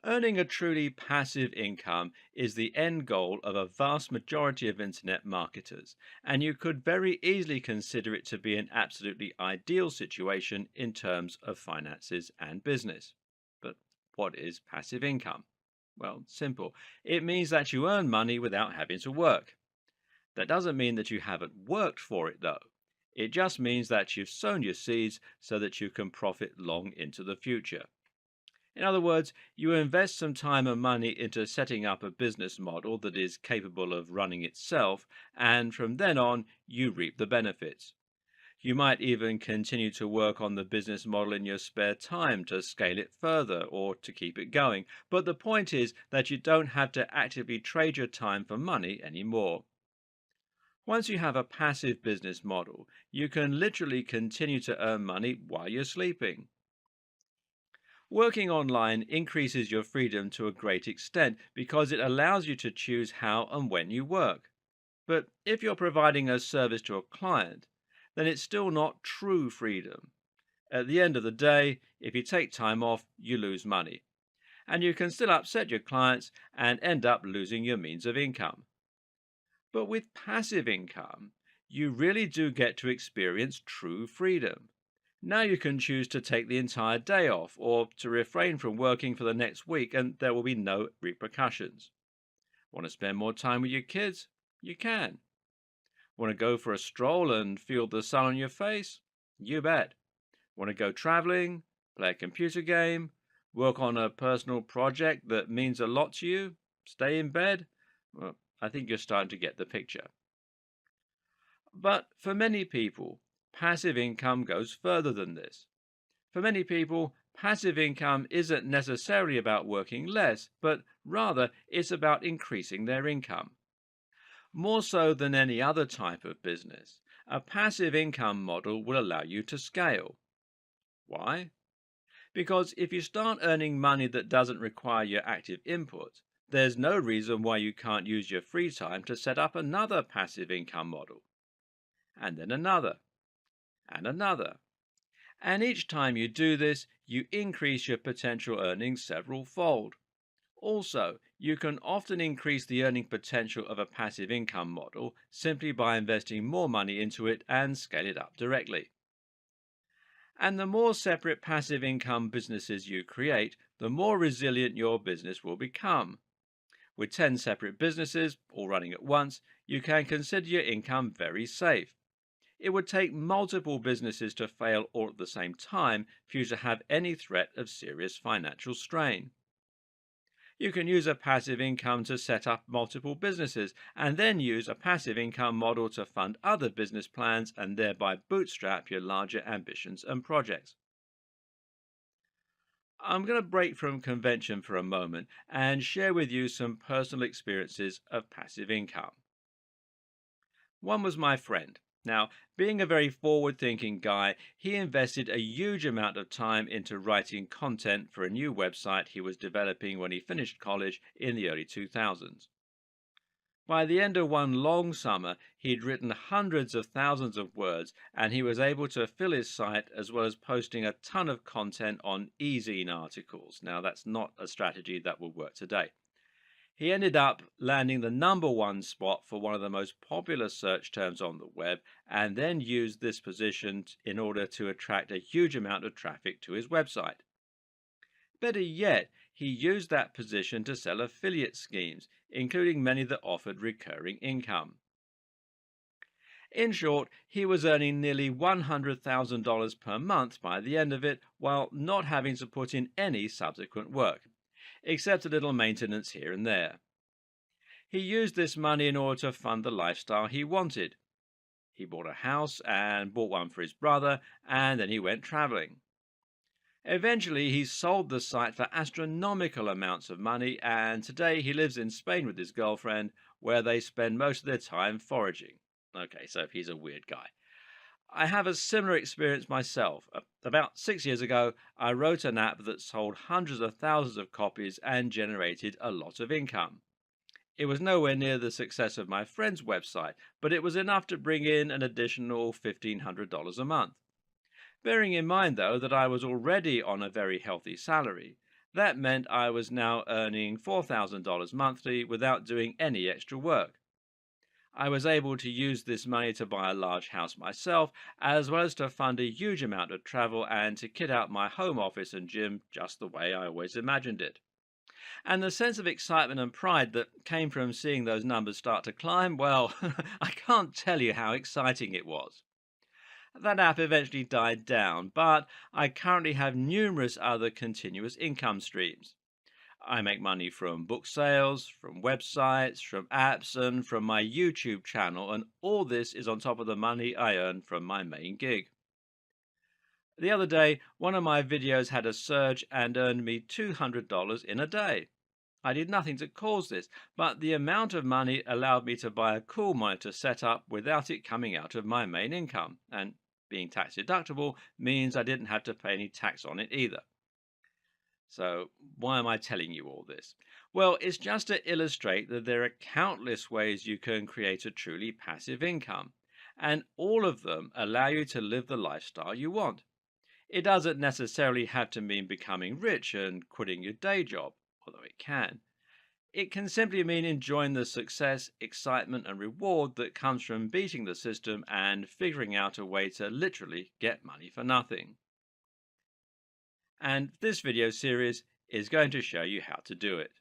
Earning a truly passive income is the end goal of a vast majority of internet marketers, and you could very easily consider it to be an absolutely ideal situation in terms of finances and business. But what is passive income? Well, simple. It means that you earn money without having to work. That doesn't mean that you haven't worked for it, though. It just means that you've sown your seeds so that you can profit long into the future. In other words, you invest some time and money into setting up a business model that is capable of running itself, and from then on, you reap the benefits. You might even continue to work on the business model in your spare time to scale it further or to keep it going. But the point is that you don't have to actively trade your time for money anymore. Once you have a passive business model, you can literally continue to earn money while you're sleeping. Working online increases your freedom to a great extent because it allows you to choose how and when you work. But if you're providing a service to a client, then it's still not true freedom. At the end of the day, if you take time off, you lose money. And you can still upset your clients and end up losing your means of income. But with passive income, you really do get to experience true freedom. Now you can choose to take the entire day off or to refrain from working for the next week, and there will be no repercussions. Want to spend more time with your kids? You can. Want to go for a stroll and feel the sun on your face? You bet. Want to go traveling, play a computer game, work on a personal project that means a lot to you, stay in bed? Well, I think you're starting to get the picture. But for many people, passive income goes further than this. For many people, passive income isn't necessarily about working less, but rather it's about increasing their income. More so than any other type of business, a passive income model will allow you to scale. Why? Because if you start earning money that doesn't require your active input, there's no reason why you can't use your free time to set up another passive income model, and then another, and another. And each time you do this, you increase your potential earnings several fold. Also, you can often increase the earning potential of a passive income model simply by investing more money into it and scale it up directly. And the more separate passive income businesses you create, the more resilient your business will become. With 10 separate businesses, all running at once, you can consider your income very safe. It would take multiple businesses to fail all at the same time for you to have any threat of serious financial strain. You can use a passive income to set up multiple businesses and then use a passive income model to fund other business plans and thereby bootstrap your larger ambitions and projects. I'm going to break from convention for a moment and share with you some personal experiences of passive income. One was my friend. Now, being a very forward thinking guy, he invested a huge amount of time into writing content for a new website he was developing when he finished college in the early 2000s. By the end of one long summer, he'd written hundreds of thousands of words, and he was able to fill his site as well as posting a ton of content on e-zine articles. Now, that's not a strategy that will work today. He ended up landing the #1 spot for one of the most popular search terms on the web, and then used this position in order to attract a huge amount of traffic to his website. Better yet, he used that position to sell affiliate schemes, including many that offered recurring income. In short, he was earning nearly $100,000 per month by the end of it, while not having to put in any subsequent work, except a little maintenance here and there. He used this money in order to fund the lifestyle he wanted. He bought a house and bought one for his brother, and then he went traveling. Eventually, he sold the site for astronomical amounts of money, and today he lives in Spain with his girlfriend, where they spend most of their time foraging. Okay, so he's a weird guy. I have a similar experience myself. About 6 years ago, I wrote an app that sold hundreds of thousands of copies and generated a lot of income. It was nowhere near the success of my friend's website, but it was enough to bring in an additional $1,500 a month. Bearing in mind, though, that I was already on a very healthy salary, That meant I was now earning $4,000 monthly without doing any extra work. I was able to use this money to buy a large house myself, as well as to fund a huge amount of travel and to kit out my home office and gym just the way I always imagined it. And the sense of excitement and pride that came from seeing those numbers start to climb, well, I can't tell you how exciting it was. That app eventually died down, but I currently have numerous other continuous income streams. I make money from book sales, from websites, from apps, and from my YouTube channel, and all this is on top of the money I earn from my main gig. The other day, one of my videos had a surge and earned me $200 in a day. I did nothing to cause this, but the amount of money allowed me to buy a cool monitor setup without it coming out of my main income, and being tax deductible means I didn't have to pay any tax on it either. So, why am I telling you all this? Well, it's just to illustrate that there are countless ways you can create a truly passive income, and all of them allow you to live the lifestyle you want. It doesn't necessarily have to mean becoming rich and quitting your day job, although it can. It can simply mean enjoying the success, excitement, and reward that comes from beating the system and figuring out a way to literally get money for nothing. And this video series is going to show you how to do it.